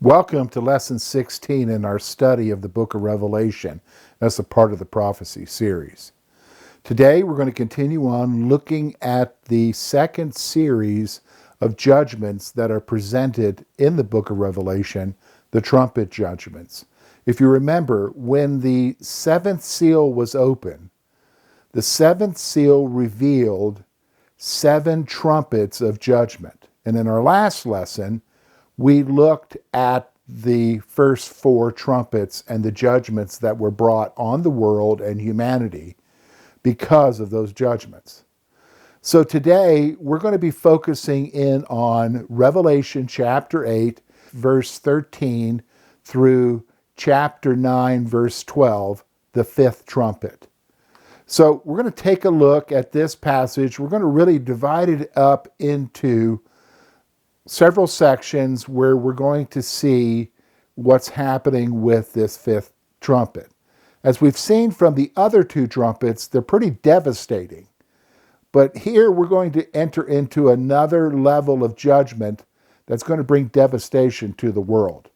Welcome to Lesson 16 in our study of the book of Revelation. That's a part of the prophecy series. Today we're going to continue on looking at the second series of judgments that are presented in the book of Revelation, the trumpet judgments. If you remember, when the seventh seal was opened, the seventh seal revealed 7 trumpets of judgment. And in our last lesson, we looked at the first 4 trumpets and the judgments that were brought on the world and humanity because of those judgments. So today we're going to be focusing in on Revelation chapter 8, verse 13 through chapter 9, verse 12, the 5th trumpet. So we're going to take a look at this passage. We're going to really divide it up into several sections where we're going to see what's happening with this 5th trumpet. As we've seen from the other 2 trumpets, they're pretty devastating. But here we're going to enter into another level of judgment that's going to bring devastation to the world.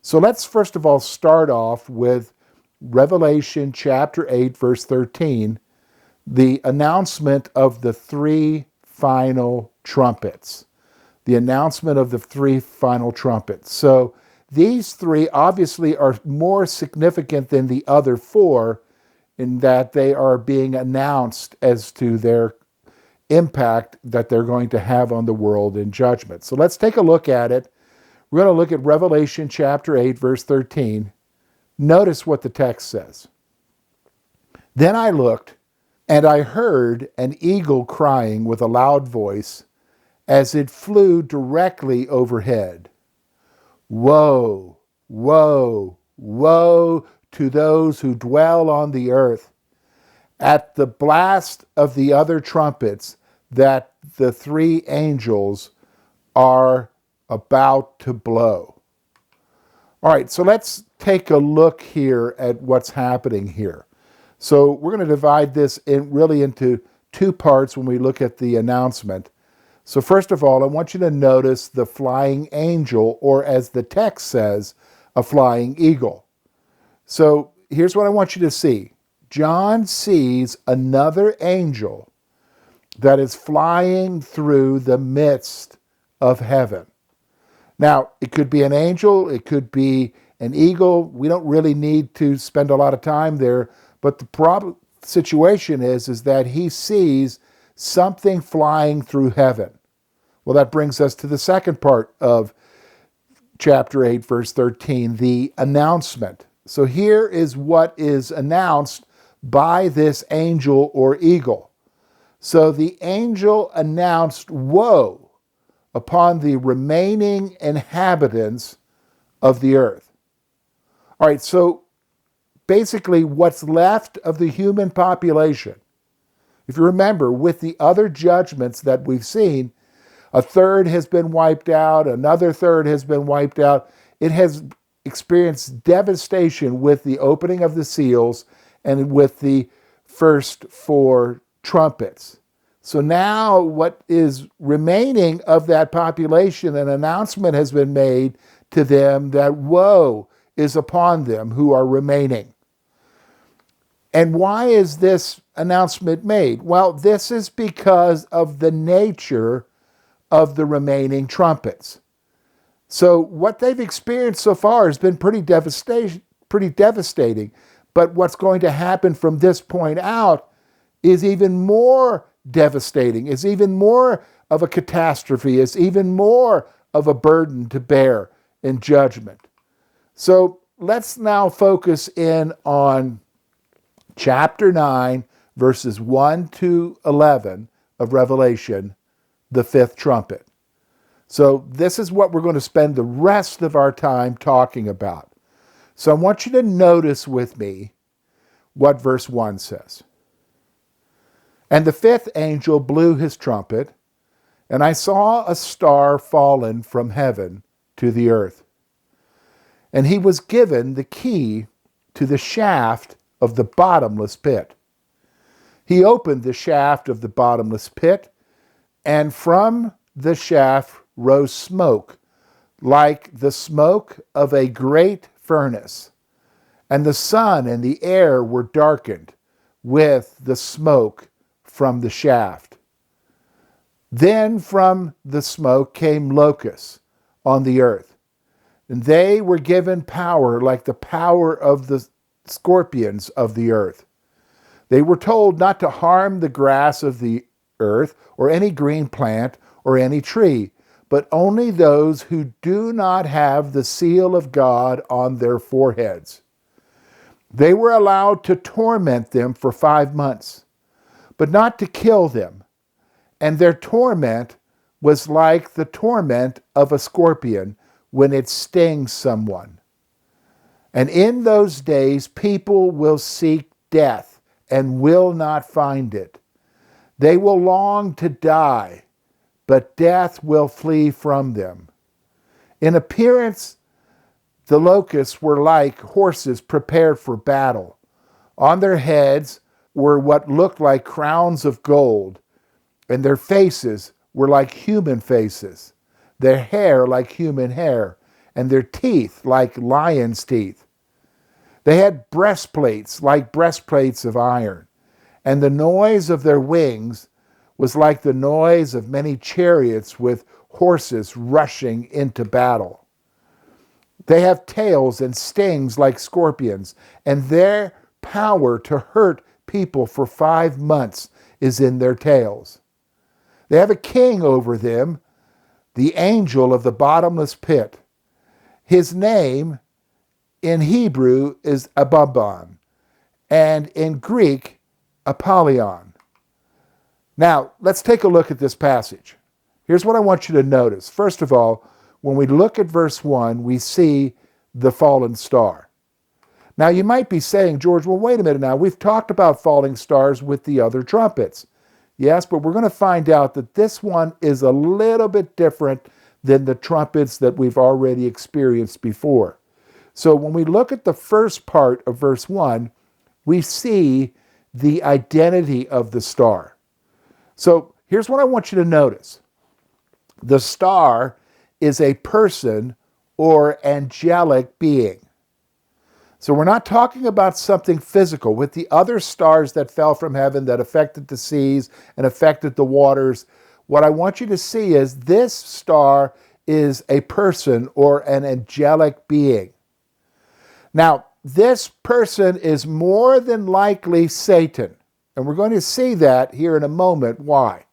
So let's first of all start off with Revelation chapter 8, verse 13, the announcement of the 3 final trumpets. The announcement of the 3 final trumpets. So these 3 obviously are more significant than the other 4 in that they are being announced as to their impact that they're going to have on the world in judgment. So let's take a look at it. We're going to look at Revelation chapter 8, verse 13. Notice what the text says. Then I looked, and I heard an eagle crying with a loud voice, as it flew directly overhead. Woe, woe, woe to those who dwell on the earth at the blast of the other trumpets that the 3 angels are about to blow. All right, so let's take a look here at what's happening here. So we're going to divide this into 2 parts when we look at the announcement. So first of all, I want you to notice the flying angel, or as the text says, a flying eagle. So here's what I want you to see. John sees another angel that is flying through the midst of heaven. Now, it could be an angel, it could be an eagle. We don't really need to spend a lot of time there, but the situation is that he sees something flying through heaven. Well, that brings us to the second part of chapter 8, verse 13, the announcement. So here is what is announced by this angel or eagle. So the angel announced woe upon the remaining inhabitants of the earth. All right, so basically what's left of the human population. If you remember, with the other judgments that we've seen, a third has been wiped out, another third has been wiped out. It has experienced devastation with the opening of the seals and with the first 4 trumpets. So now what is remaining of that population, an announcement has been made to them that woe is upon them who are remaining. And why is this announcement made? Well, this is because of the nature of the remaining trumpets. So what they've experienced so far has been pretty devastating. But what's going to happen from this point out is even more devastating, is even more of a catastrophe, is even more of a burden to bear in judgment. So let's now focus in on chapter 9, verses 1 to 11 of Revelation, the 5th trumpet. So this is what we're going to spend the rest of our time talking about. So I want you to notice with me what verse 1 says. And the 5th angel blew his trumpet, and I saw a star fallen from heaven to the earth. And he was given the key to the shaft of the bottomless pit. He opened the shaft of the bottomless pit, and from the shaft rose smoke like the smoke of a great furnace, and the sun and the air were darkened with the smoke from the shaft. Then from the smoke came locusts on the earth, and they were given power like the power of the scorpions of the earth. They were told not to harm the grass of the earth or any green plant or any tree, but only those who do not have the seal of God on their foreheads. They were allowed to torment them for 5 months, but not to kill them. And their torment was like the torment of a scorpion when it stings someone. And in those days, people will seek death and will not find it. They will long to die, but death will flee from them. In appearance, the locusts were like horses prepared for battle. On their heads were what looked like crowns of gold, and their faces were like human faces, their hair like human hair, and their teeth like lions' teeth. They had breastplates like breastplates of iron, and the noise of their wings was like the noise of many chariots with horses rushing into battle. They have tails and stings like scorpions, and their power to hurt people for 5 months is in their tails. They have a king over them, the angel of the bottomless pit. His name in Hebrew is Abaddon, and in Greek, Apollyon. Now, let's take a look at this passage. Here's what I want you to notice. First of all, when we look at verse 1, we see the fallen star. Now, you might be saying, George, well, wait a minute now. We've talked about falling stars with the other trumpets. Yes, but we're going to find out that this one is a little bit different than the trumpets that we've already experienced before. So when we look at the first part of verse 1, we see the identity of the star. So here's what I want you to notice. The star is a person or angelic being. So we're not talking about something physical. With the other stars that fell from heaven that affected the seas and affected the waters, what I want you to see is this star is a person or an angelic being. Now, this person is more than likely Satan. And we're going to see that here in a moment. Why?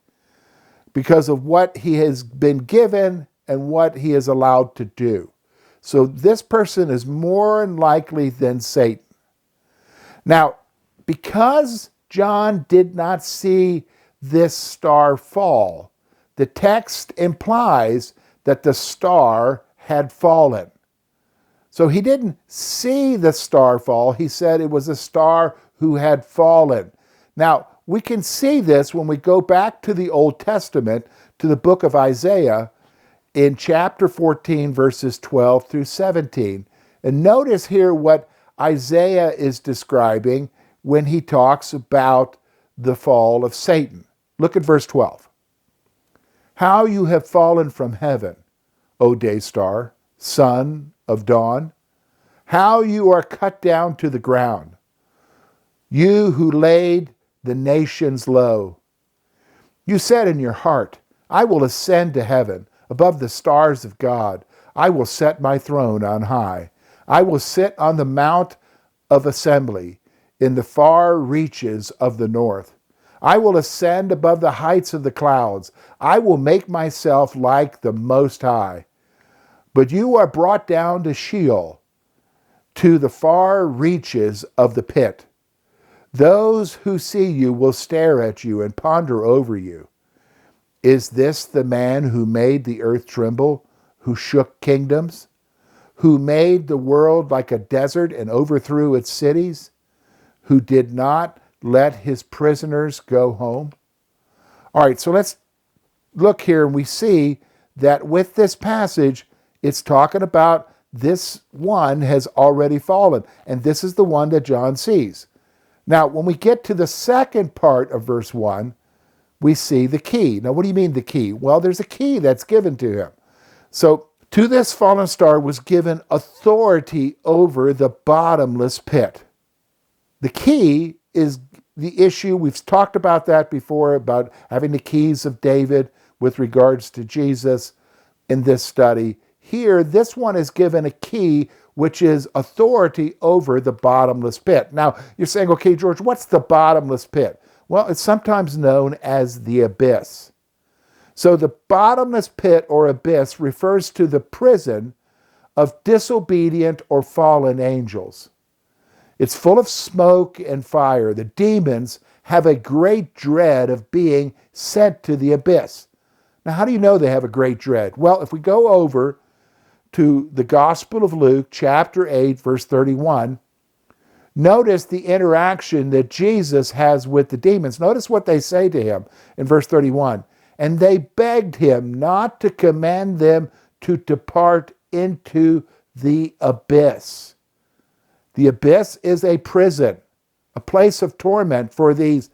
Because of what he has been given and what he is allowed to do. So this person is more likely than Satan. Now, because John did not see this star fall, the text implies that the star had fallen. So he didn't see the star fall. He said it was a star who had fallen. Now, we can see this when we go back to the Old Testament, to the book of Isaiah, in chapter 14, verses 12 through 17. And notice here what Isaiah is describing when he talks about the fall of Satan. Look at verse 12. How you have fallen from heaven, O day star, son of dawn. How you are cut down to the ground, you who laid the nations low. You said in your heart, I will ascend to heaven. Above the stars of God, I will set my throne on high. I will sit on the mount of assembly in the far reaches of the north. I will ascend above the heights of the clouds. I will make myself like the Most High. But you are brought down to Sheol, to the far reaches of the pit. Those who see you will stare at you and ponder over you. Is this the man who made the earth tremble, who shook kingdoms, who made the world like a desert and overthrew its cities, who did not let his prisoners go home? All right, so let's look here and we see that with this passage, it's talking about this one has already fallen, and this is the one that John sees. Now, when we get to the second part of verse 1, we see the key. Now, what do you mean the key? Well, there's a key that's given to him. So To this fallen star was given authority over the bottomless pit. The key is the issue. We've talked about that before, about having the keys of David with regards to Jesus in this study. Here, this one is given a key, which is authority over the bottomless pit. Now, you're saying, okay, George, what's the bottomless pit? Well, it's sometimes known as the abyss. So the bottomless pit or abyss refers to the prison of disobedient or fallen angels. It's full of smoke and fire. The demons have a great dread of being sent to the abyss. Now, how do you know they have a great dread? Well, if we go over to the Gospel of Luke, chapter 8, verse 31, notice the interaction that Jesus has with the demons. Notice what they say to him in verse 31. And they begged him not to command them to depart into the abyss. The abyss is a prison, a place of torment for these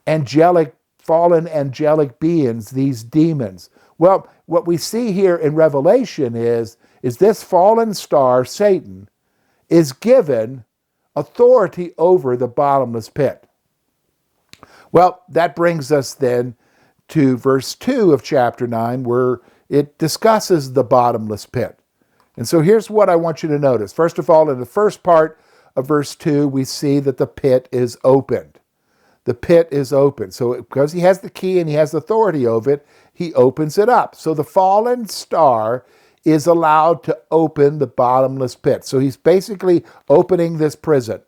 fallen angelic beings, these demons. Well, what we see here in Revelation is this fallen star, Satan, is given authority over the bottomless pit. Well, that brings us then to verse 2 of chapter 9, where it discusses the bottomless pit. And so here's what I want you to notice. First of all, in the first part of verse 2, we see that the pit is opened. The pit is open. So because he has the key and he has authority over it, he opens it up. So the fallen star is allowed to open the bottomless pit. So he's basically opening this prison.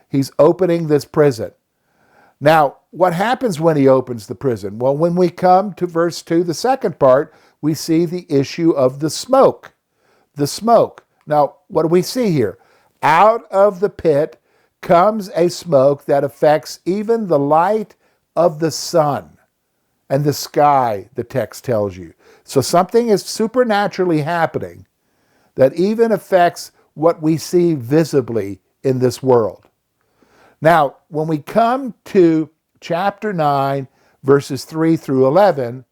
He's opening this prison. Now, what happens when he opens the prison? Well, when we come to verse 2, the second part, we see the issue of the smoke. The smoke. Now, what do we see here? Out of the pit comes a smoke that affects even the light of the sun and the sky, the text tells you. So something is supernaturally happening that even affects what we see visibly in this world. Now, when we come to chapter 9, verses 3 through 11,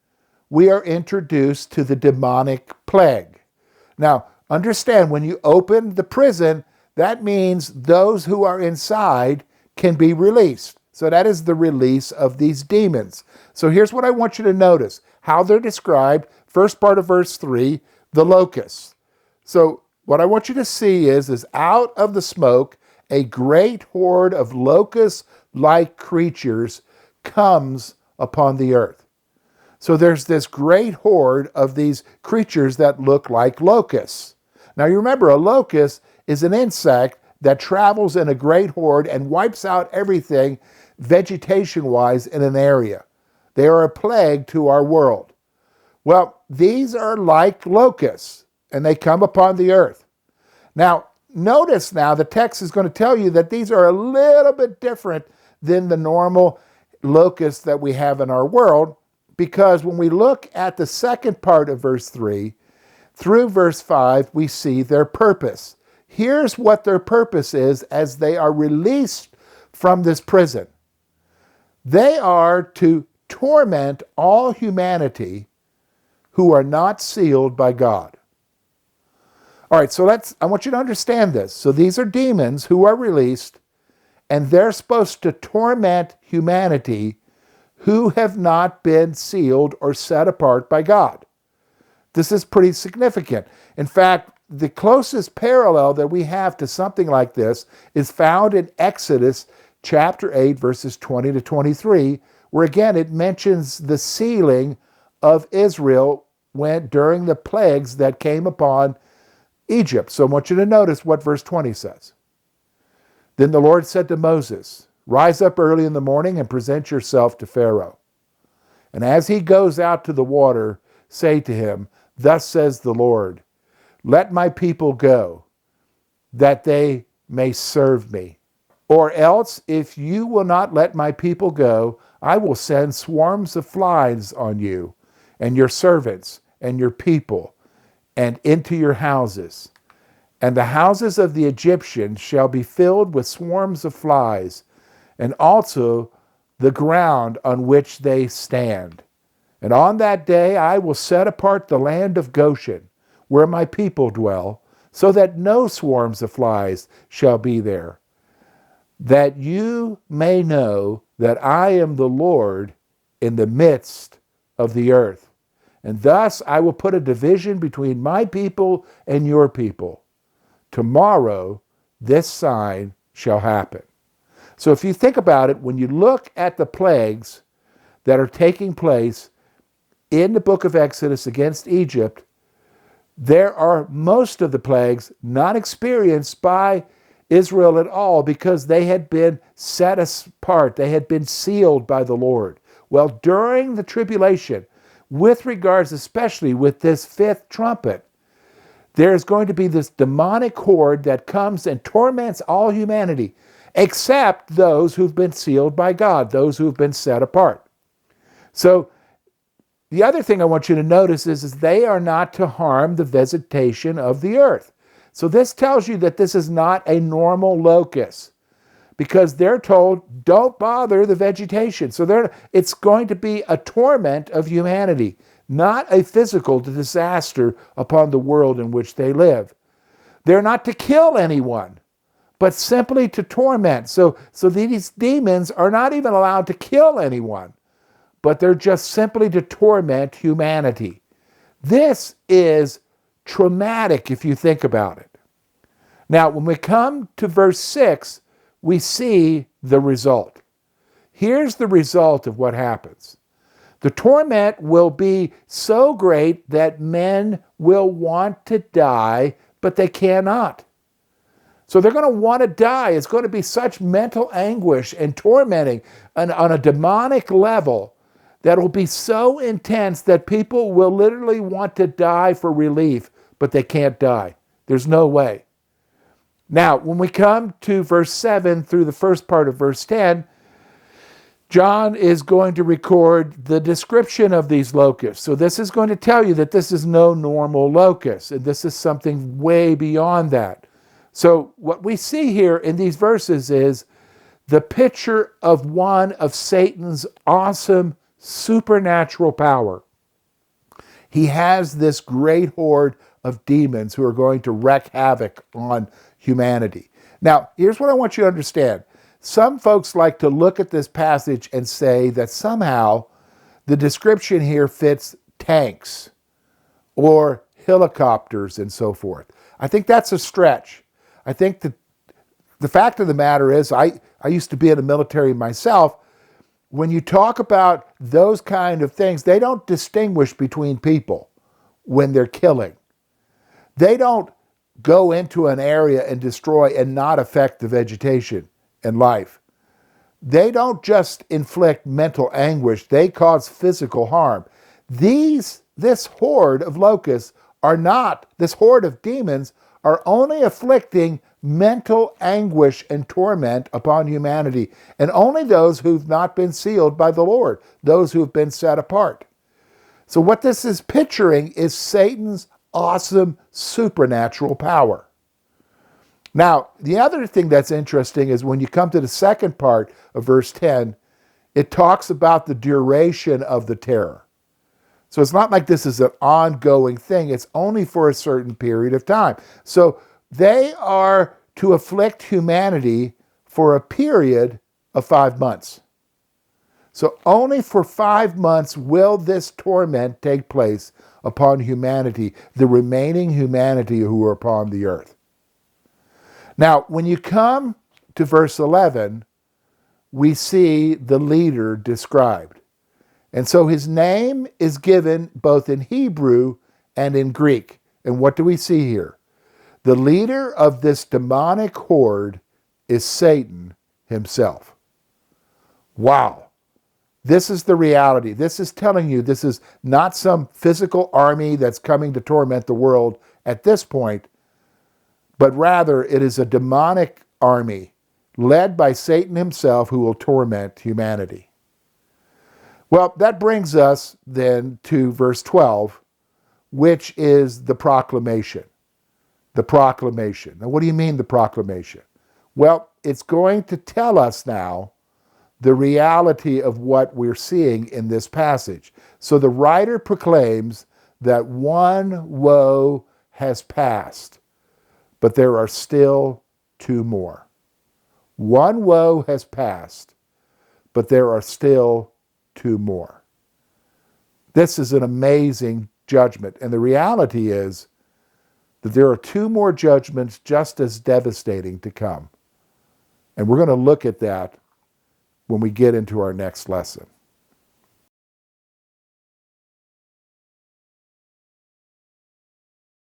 we are introduced to the demonic plague. Now, understand, when you open the prison, that means those who are inside can be released. So that is the release of these demons. So here's what I want you to notice, how they're described. First part of verse 3, the locusts. So what I want you to see is out of the smoke, a great horde of locust-like creatures comes upon the earth. So there's this great horde of these creatures that look like locusts. Now you remember, a locust is an insect that travels in a great horde and wipes out everything vegetation-wise in an area. They are a plague to our world. Well, these are like locusts, and they come upon the earth. Now, notice now, the text is going to tell you that these are a little bit different than the normal locusts that we have in our world, because when we look at the second part of verse 3 through verse 5, we see their purpose. Here's what their purpose is as they are released from this prison. They are to torment all humanity who are not sealed by God. All right, so I want you to understand this. So these are demons who are released, and they're supposed to torment humanity who have not been sealed or set apart by God. This is pretty significant. In fact, the closest parallel that we have to something like this is found in Exodus chapter 8, verses 20 to 23, where again it mentions the sealing of Israel during the plagues that came upon Egypt. So I want you to notice what verse 20 says. Then the Lord said to Moses, "Rise up early in the morning and present yourself to Pharaoh. And as he goes out to the water, say to him, Thus says the Lord, let my people go, that they may serve me. Or else, if you will not let my people go, I will send swarms of flies on you, and your servants, and your people, and into your houses. And the houses of the Egyptians shall be filled with swarms of flies, and also the ground on which they stand. And on that day I will set apart the land of Goshen, where my people dwell, so that no swarms of flies shall be there, that you may know that I am the Lord in the midst of the earth. And thus I will put a division between my people and your people. Tomorrow this sign shall happen. So if you think about it, when you look at the plagues that are taking place in the book of Exodus against Egypt, there are most of the plagues not experienced by Israel at all because they had been set apart. They had been sealed by the Lord. Well, during the tribulation, with regards especially with this fifth trumpet, there's going to be this demonic horde that comes and torments all humanity, except those who've been sealed by God, those who've been set apart. So the other thing I want you to notice is they are not to harm the vegetation of the earth. So this tells you that this is not a normal locust, because they're told, don't bother the vegetation. So it's going to be a torment of humanity, not a physical disaster upon the world in which they live. They're not to kill anyone, but simply to torment. So these demons are not even allowed to kill anyone, but they're just simply to torment humanity. This is traumatic if you think about it. Now, when we come to verse 6, we see the result. Here's the result of what happens. The torment will be so great that men will want to die, but they cannot. So they're going to want to die. It's going to be such mental anguish and tormenting on a demonic level that will be so intense that people will literally want to die for relief, but they can't die. There's no way. Now, when we come to verse 7 through the first part of verse 10, John is going to record the description of these locusts. So this is going to tell you that this is no normal locust, and this is something way beyond that. So what we see here in these verses is the picture of one of Satan's awesome supernatural power. He has this great horde of demons who are going to wreak havoc on humanity. Now, here's what I want you to understand. Some folks like to look at this passage and say that somehow the description here fits tanks or helicopters and so forth. I think that's a stretch. I think that the fact of the matter is, I used to be in the military myself. When you talk about those kind of things, they don't distinguish between people when they're killing. They don't go into an area and destroy and not affect the vegetation and life. They don't just inflict mental anguish, they cause physical harm. This horde of locusts this horde of demons are only afflicting mental anguish and torment upon humanity, and only those who've not been sealed by the Lord, those who've been set apart. So what this is picturing is Satan's awesome supernatural power. Now, the other thing that's interesting is when you come to the second part of verse 10, it talks about the duration of the terror. So it's not like this is an ongoing thing. It's only for a certain period of time. So they are to afflict humanity for a period of 5 months. So only for 5 months will this torment take place upon humanity, the remaining humanity who are upon the earth. Now, when you come to verse 11, we see the leader described. And so his name is given both in Hebrew and in Greek. And what do we see here? The leader of this demonic horde is Satan himself. Wow. This is the reality. This is telling you this is not some physical army that's coming to torment the world at this point, but rather it is a demonic army led by Satan himself who will torment humanity. Well, that brings us then to verse 12, which is the proclamation. The proclamation. Now, what do you mean the proclamation? Well, it's going to tell us now the reality of what we're seeing in this passage. So the writer proclaims that one woe has passed, but there are still two more. One woe has passed, but there are still two more. This is an amazing judgment. And the reality is that there are two more judgments just as devastating to come. And we're going to look at that when we get into our next lesson.